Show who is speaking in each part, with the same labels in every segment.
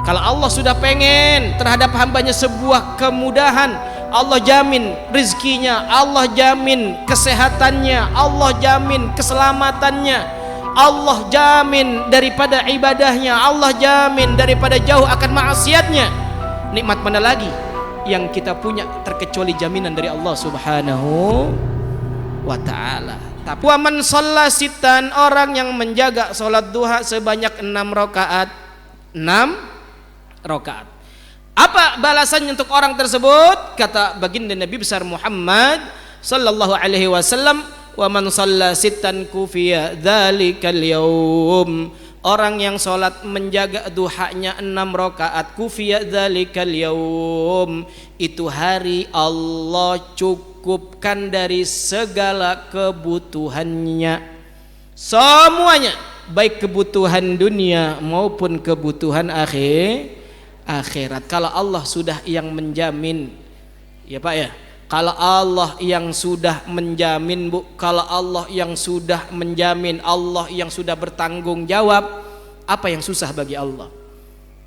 Speaker 1: Kalau Allah sudah pengen terhadap hambanya sebuah kemudahan, Allah jamin rizkinya, Allah jamin kesehatannya, Allah jamin keselamatannya, Allah jamin daripada ibadahnya, Allah jamin daripada jauh akan maksiatnya. Nikmat mana lagi yang kita punya terkecuali jaminan dari Allah Subhanahu wa ta'ala. Tapi wa man shalla sittan, orang yang menjaga salat duha sebanyak 6 rakaat. 6 rakaat. Apa balasannya untuk orang tersebut? Kata baginda Nabi besar Muhammad sallallahu alaihi wasallam, wa man shalla sittan kufiya dzalikal yaum. Orang yang salat menjaga duhanya 6 rakaat, kufiya dzalikal yaum, itu hari Allah cukupkan dari segala kebutuhannya semuanya, baik kebutuhan dunia maupun kebutuhan akhirat. Kalau Allah sudah yang menjamin, ya Pak ya, kalau Allah yang sudah menjamin Bu, kalau Allah yang sudah menjamin, Allah yang sudah bertanggung jawab, apa yang susah bagi Allah?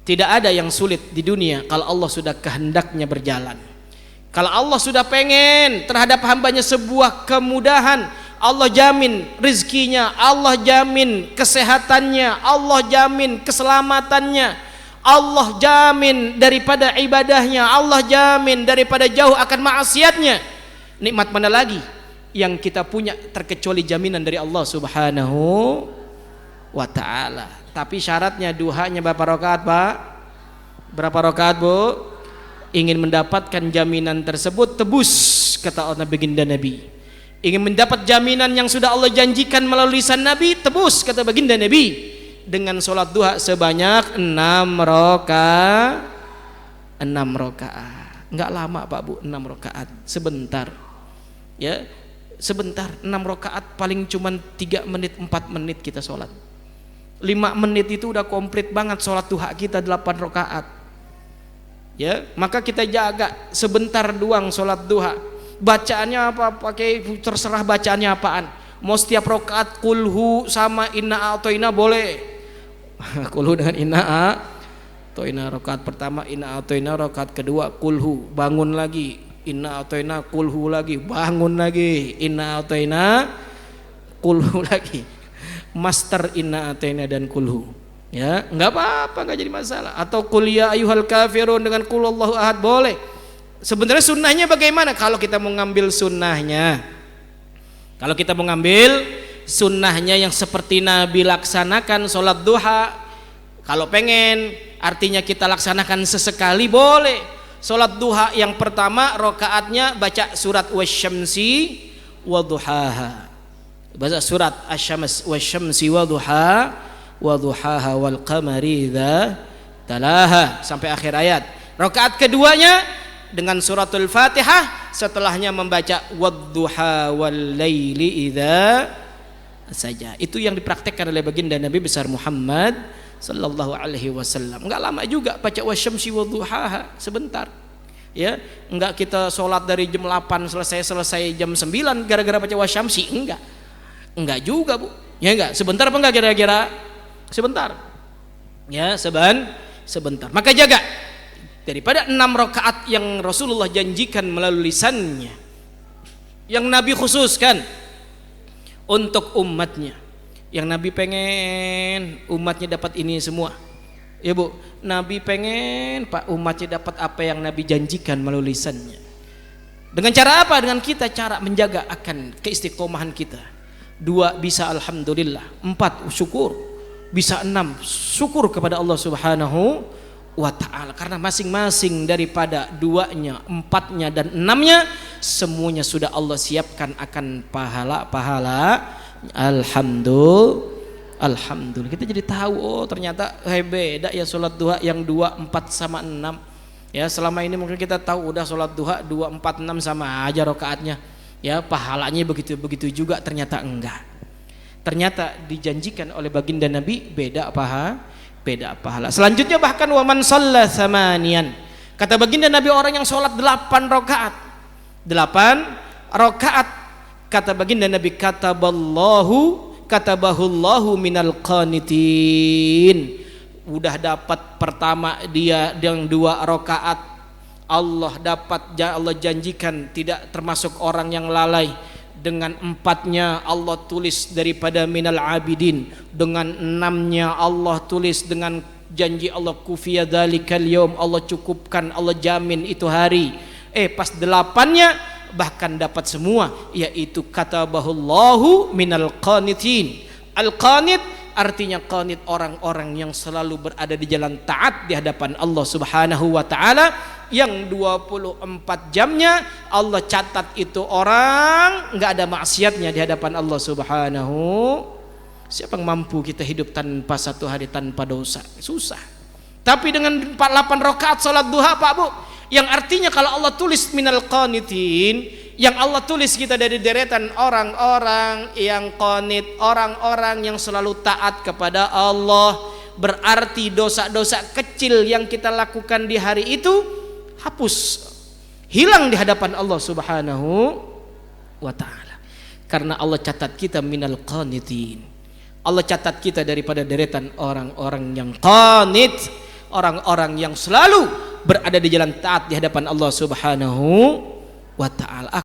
Speaker 1: Tidak ada yang sulit di dunia kalau Allah sudah kehendaknya berjalan. Kalau Allah sudah pengen terhadap hambanya sebuah kemudahan, Allah jamin rizkinya, Allah jamin kesehatannya, Allah jamin keselamatannya, Allah jamin daripada ibadahnya, Allah jamin daripada jauh akan maksiatnya. Nikmat mana lagi yang kita punya terkecuali jaminan dari Allah Subhanahu wa ta'ala. Tapi syaratnya duhanya berapa rakaat Pak? Berapa rakaat Bu? Ingin mendapatkan jaminan tersebut, tebus kata Nabi baginda Nabi. Ingin mendapat jaminan yang sudah Allah janjikan melalui lisan Nabi, tebus kata baginda Nabi dengan sholat duha sebanyak 6 rakaat. 6 rakaat. Enggak lama Pak Bu, 6 rakaat, sebentar. Ya, sebentar. 6 rakaat paling cuman 3 menit 4 menit kita sholat. 5 menit itu udah komplit banget sholat duha kita 8 rakaat. Ya, maka kita jaga sebentar doang sholat duha. Bacaannya apa? Pakai terserah bacaannya apaan. Mau setiap rakaat kulhu sama inna a'toina boleh. Kulhu dengan inna a'toina rakaat pertama, inna a'toina rakaat kedua kulhu, bangun lagi inna a'toina kulhu lagi, bangun lagi inna a'toina kulhu lagi. Master inna a'toina dan kulhu. Ya, enggak apa-apa, enggak jadi masalah. Atau qul ya ayyuhal kafirun dengan qul Allahu ahad boleh. Sebenarnya sunnahnya bagaimana? Kalau kita mau ngambil sunnahnya, kalau kita mau ngambil sunnahnya yang seperti Nabi laksanakan sholat duha, kalau pengen artinya kita laksanakan sesekali boleh. Sholat duha yang pertama rokaatnya baca surat wasyamsi waduhaha, baca surat asyams wasyamsi waduhaha wal qamari idza talaha sampai akhir ayat. Rokaat keduanya dengan suratul Fatihah, setelahnya membaca wadduha wal laili idza saja. Itu yang dipraktekkan oleh baginda Nabi besar Muhammad sallallahu alaihi wasallam. Enggak lama juga baca wasyamsi wadduhaha, sebentar. Ya, enggak kita sholat dari jam 8 selesai jam 9 gara-gara baca wasyamsi, enggak. Enggak juga, Bu. Ya enggak, sebentar apa enggak kira-kira? Sebentar. Ya, sebentar. Maka jaga daripada 6 rakaat yang Rasulullah janjikan melalui lisannya, yang Nabi khususkan untuk umatnya, yang Nabi pengen umatnya dapat ini semua. Ya Bu, Nabi pengen Pak umatnya dapat apa yang Nabi janjikan melalui lisannya. Dengan cara apa? Dengan kita cara menjaga akan keistiqomahan kita. 2 bisa alhamdulillah, 4 syukur, bisa 6 syukur kepada Allah Subhanahu wa ta'ala, karena masing-masing daripada 2-nya, 4-nya dan 6-nya semuanya sudah Allah siapkan akan pahala-pahala. Alhamdulillah kita jadi tahu, oh ternyata beda ya sholat duha yang 2, 4 sama 6. Ya, selama ini mungkin kita tahu udah sholat duha 2, 4, 6 sama aja rakaatnya, ya pahalanya begitu juga, ternyata enggak. Ternyata dijanjikan oleh baginda Nabi beda pahala. Selanjutnya bahkan waman shalla tsamanian, kata baginda Nabi orang yang sholat 8 rakaat, kata baginda Nabi katabahullahu minal qanitin, udah dapat pertama dia yang 2 rakaat, Allah janjikan tidak termasuk orang yang lalai. Dengan 4-nya Allah tulis daripada minal abidin, dengan 6-nya Allah tulis dengan janji Allah kufiya dzalikal yaum, Allah cukupkan, Allah jamin itu hari. Pas 8-nya bahkan dapat semua, yaitu katabahullahu minal qanitin. Al-qanit artinya qanit, orang-orang yang selalu berada di jalan taat di hadapan Allah Subhanahu wa taala, yang 24 jamnya Allah catat itu orang nggak ada maksiatnya di hadapan Allah Subhanahu. Siapa yang mampu kita hidup tanpa 1 hari tanpa dosa? Susah. Tapi dengan 8 rakaat salat duha Pak Bu, yang artinya kalau Allah tulis minal qanitin, yang Allah tulis kita dari deretan orang-orang yang qanit, orang-orang yang selalu taat kepada Allah, berarti dosa-dosa kecil yang kita lakukan di hari itu hapus, hilang di hadapan Allah Subhanahu wa taala. Karena Allah catat kita minal qanitin. Allah catat kita daripada deretan orang-orang yang qanit, orang-orang yang selalu berada di jalan taat di hadapan Allah Subhanahu wa taala.